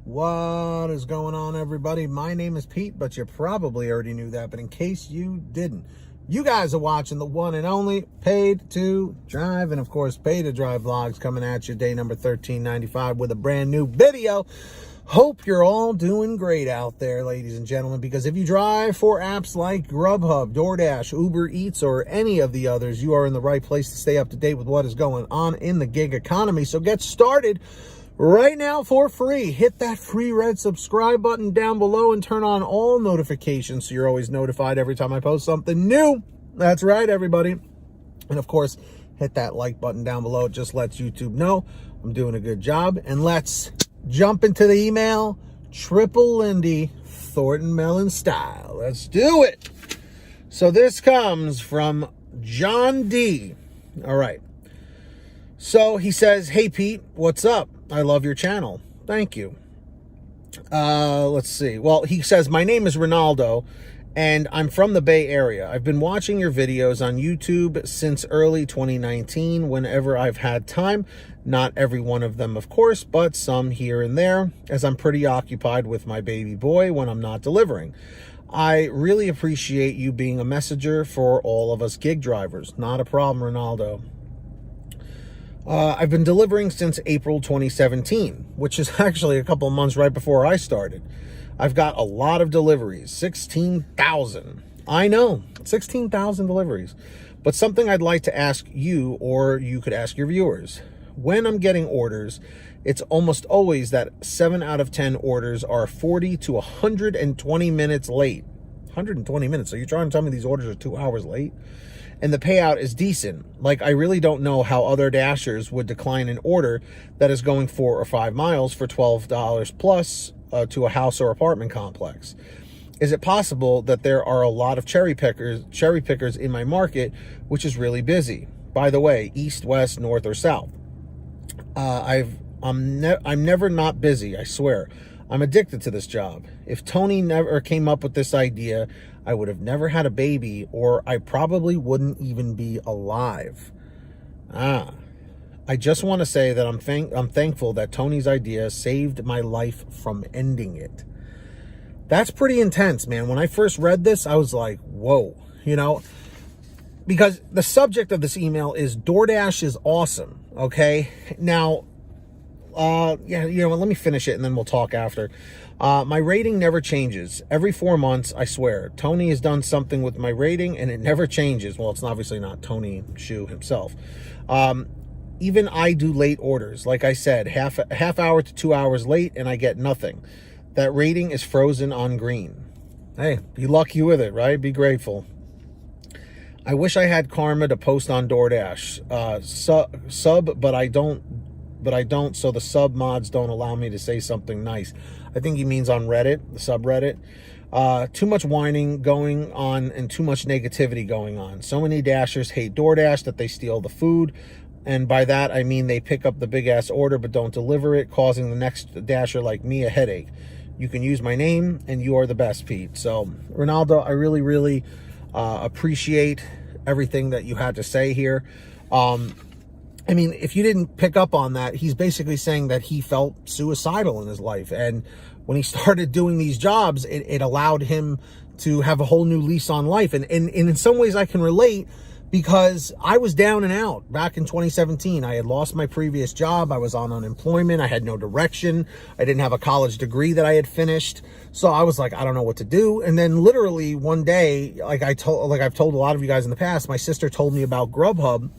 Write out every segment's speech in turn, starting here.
What is going on, everybody? My name is Pete, but you probably already knew that. But in case you didn't, you guys are watching the one and only Paid to Drive. And of course, Paid to Drive vlogs coming at you day number 1395 with a brand new video. Hope you're all doing great out there, ladies and gentlemen, because if you drive for apps like Grubhub, Doordash, Uber Eats, or any of the others, you are in the right place to stay up to date with what is going on in the gig economy. So get started right now for free. Hit that free red subscribe button down below and turn on all notifications so you're always notified every time I post something new. That's right, everybody. And of course, hit that like button down below. It just lets YouTube know I'm doing a good job. And let's jump into the email. Triple Lindy, Thornton Mellon style. Let's do it. So this comes from John D. All right. So he says, "Hey, Pete, what's up? I love your channel. Thank you." Let's see. Well, he says, "My name is Ronaldo, and I'm from the Bay Area. I've been watching your videos on YouTube since early 2019 whenever I've had time. Not every one of them, of course, but some here and there, as I'm pretty occupied with my baby boy when I'm not delivering. I really appreciate you being a messenger for all of us gig drivers." Not a problem, Ronaldo. "I've been delivering since April 2017, which is actually a couple of months right before I started. I've got a lot of deliveries, 16,000. I know, 16,000 deliveries. But something I'd like to ask you, or you could ask your viewers. When I'm getting orders, it's almost always that 7 out of 10 orders are 40 to 120 minutes late. 120 minutes, so you're trying to tell me these orders are 2 hours late? And the payout is decent. Like, I really don't know how other dashers would decline an order that is going 4 or 5 miles for $12 plus to a house or apartment complex. Is it possible that there are a lot of cherry pickers in my market, which is really busy? By the way, east, west, north, or south? I'm never not busy, I swear. I'm addicted to this job. If Tony never came up with this idea, I would have never had a baby, or I probably wouldn't even be alive. I just want to say that I'm thankful that Tony's idea saved my life from ending it." That's pretty intense, man. When I first read this, I was like, whoa, you know, because the subject of this email is Doordash is awesome. Okay. Now, yeah, you know what, let me finish it and then we'll talk after. "My rating never changes. Every 4 months, I swear. Tony has done something with my rating and it never changes." Well, it's obviously not Tony Shu himself. "Even I do late orders. Like I said, half hour to 2 hours late and I get nothing. That rating is frozen on green." Hey, be lucky with it, right? Be grateful. "I wish I had karma to post on Doordash. Sub, but I don't, so the sub mods don't allow me to say something nice." I think he means on Reddit, the subreddit. "Too much whining going on and too much negativity going on. So many dashers hate Doordash that they steal the food. And by that, I mean they pick up the big-ass order but don't deliver it, causing the next dasher like me a headache. You can use my name, and you are the best, Pete." So, Ronaldo, I really, really appreciate everything that you had to say here. I mean, if you didn't pick up on that, he's basically saying that he felt suicidal in his life. And when he started doing these jobs, it allowed him to have a whole new lease on life. And in some ways I can relate, because I was down and out back in 2017. I had lost my previous job. I was on unemployment. I had no direction. I didn't have a college degree that I had finished. So I was like, I don't know what to do. And then literally one day, like I've told a lot of you guys in the past, my sister told me about Grubhub.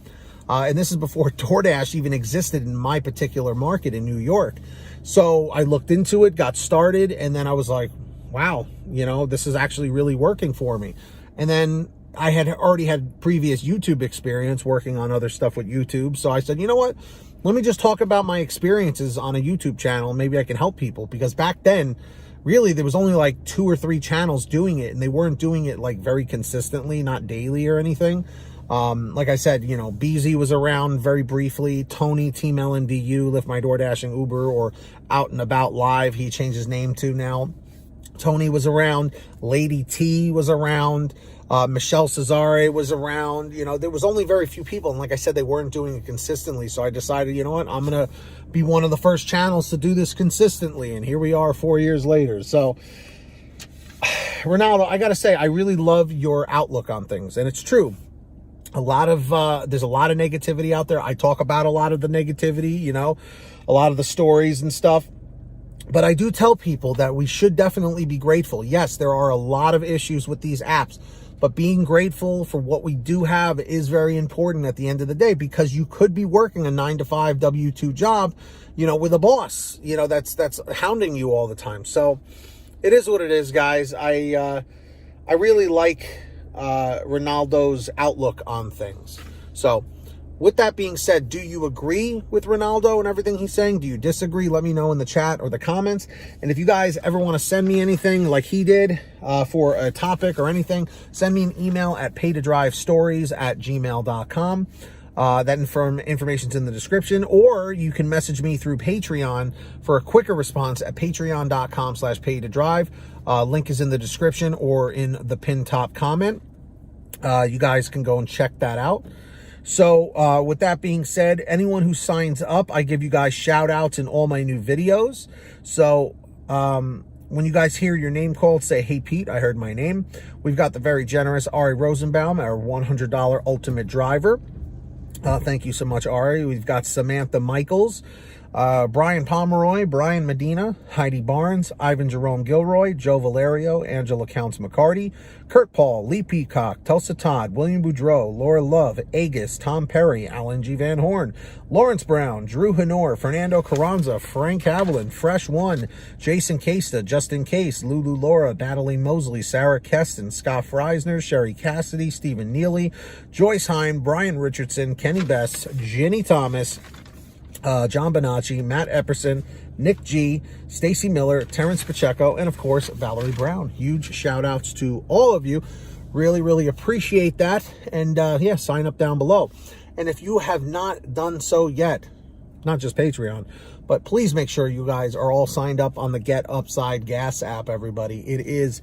And this is before Doordash even existed in my particular market in New York. So I looked into it, got started, and then I was like, wow, you know, this is actually really working for me. And then I had already had previous YouTube experience working on other stuff with YouTube. So I said, you know what? Let me just talk about my experiences on a YouTube channel. Maybe I can help people, because back then, really, there was only like 2 or 3 channels doing it, and they weren't doing it like very consistently, not daily or anything. Like I said, you know, BZ was around very briefly. Tony, Team LNDU, Lift My DoorDash and Uber, or Out and About Live, he changed his name to now. Tony was around. Lady T was around. Michelle Cesare was around. You know, there was only very few people. And like I said, they weren't doing it consistently. So I decided, you know what, I'm going to be one of the first channels to do this consistently. And here we are 4 years later. So Ronaldo, I got to say, I really love your outlook on things. And it's true. There's a lot of negativity out there. I talk about a lot of the negativity, you know, a lot of the stories and stuff. But I do tell people that we should definitely be grateful. Yes, there are a lot of issues with these apps, but being grateful for what we do have is very important at the end of the day, because you could be working a 9-to-5 W-2 job, you know, with a boss, you know, that's hounding you all the time. So it is what it is, guys. I really like Ronaldo's outlook on things. So with that being said, do you agree with Ronaldo and everything he's saying? Do you disagree? Let me know in the chat or the comments. And if you guys ever want to send me anything like he did for a topic or anything, send me an email at paydodrivestories@gmail.com. That information's in the description, or you can message me through Patreon for a quicker response at patreon.com/paydodrive. Link is in the description or in the pinned top comment. You guys can go and check that out. So with that being said, anyone who signs up, I give you guys shout outs in all my new videos. So when you guys hear your name called, say, "Hey Pete, I heard my name." We've got the very generous Ari Rosenbaum, our $100 ultimate driver. Thank you so much, Ari. We've got Samantha Mikles, Brian Pomeroy, Brian Medina, Heidi Barnes, Ivan Jerome Gilroy, Joe Valerio, Angela Counts McCarty, Kurt Paul, Lee Peacock, Tulsa Todd, William Boudreau, Laura Love, Agus, Tom Perry, Alan G. Van Horn, Lawrence Brown, Drew Honor, Fernando Carranza, Frank Haviland, Fresh One, Jason Casta, Justin Case, Lulu Laura, Natalie Mosley, Sarah Keston, Scott Freisner, Sherry Cassidy, Stephen Neely, Joyce Heim, Brian Richardson, Kenny Best, Ginny Thomas, John Bonacci, Matt Epperson, Nick G, Stacy Miller, Terrence Pacheco, and of course, Valerie Brown. Huge shout outs to all of you. Really, really appreciate that. And yeah, sign up down below. And if you have not done so yet, not just Patreon, but please make sure you guys are all signed up on the Get Upside Gas app, everybody. It is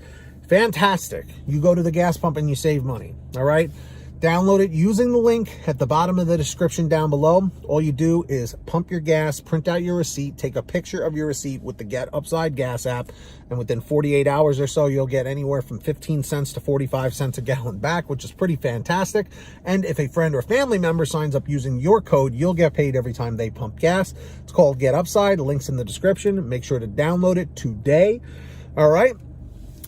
fantastic. You go to the gas pump and you save money, all right? Download it using the link at the bottom of the description down below. All you do is pump your gas, print out your receipt, take a picture of your receipt with the Get Upside Gas app, and within 48 hours or so, you'll get anywhere from 15 cents to 45 cents a gallon back, which is pretty fantastic. And if a friend or family member signs up using your code, you'll get paid every time they pump gas. It's called Get Upside. Link's in the description. Make sure to download it today. All right.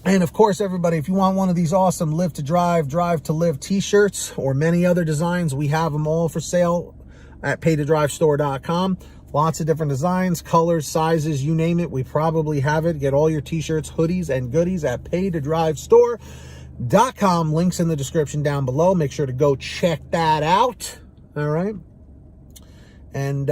And of course, everybody, if you want one of these awesome Live to Drive, Drive to Live t-shirts or many other designs, we have them all for sale at paydodrivestore.com. Lots of different designs, colors, sizes, you name it. We probably have it. Get all your t-shirts, hoodies, and goodies at paydodrivestore.com. Links in the description down below. Make sure to go check that out. All right. And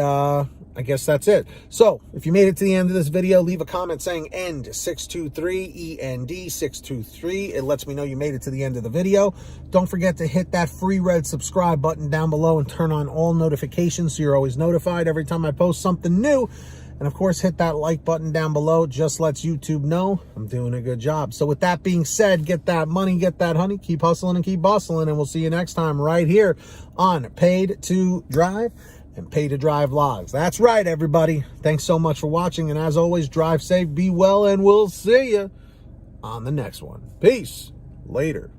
I guess that's it. So if you made it to the end of this video, leave a comment saying END623, END623. It lets me know you made it to the end of the video. Don't forget to hit that free red subscribe button down below and turn on all notifications so you're always notified every time I post something new. And of course, hit that like button down below. Just lets YouTube know I'm doing a good job. So with that being said, get that money, get that honey, keep hustling and keep bustling. And we'll see you next time right here on Paid to Drive and Pay to Drive Vlogs. That's right, everybody. Thanks so much for watching. And as always, drive safe, be well, and we'll see you on the next one. Peace. Later.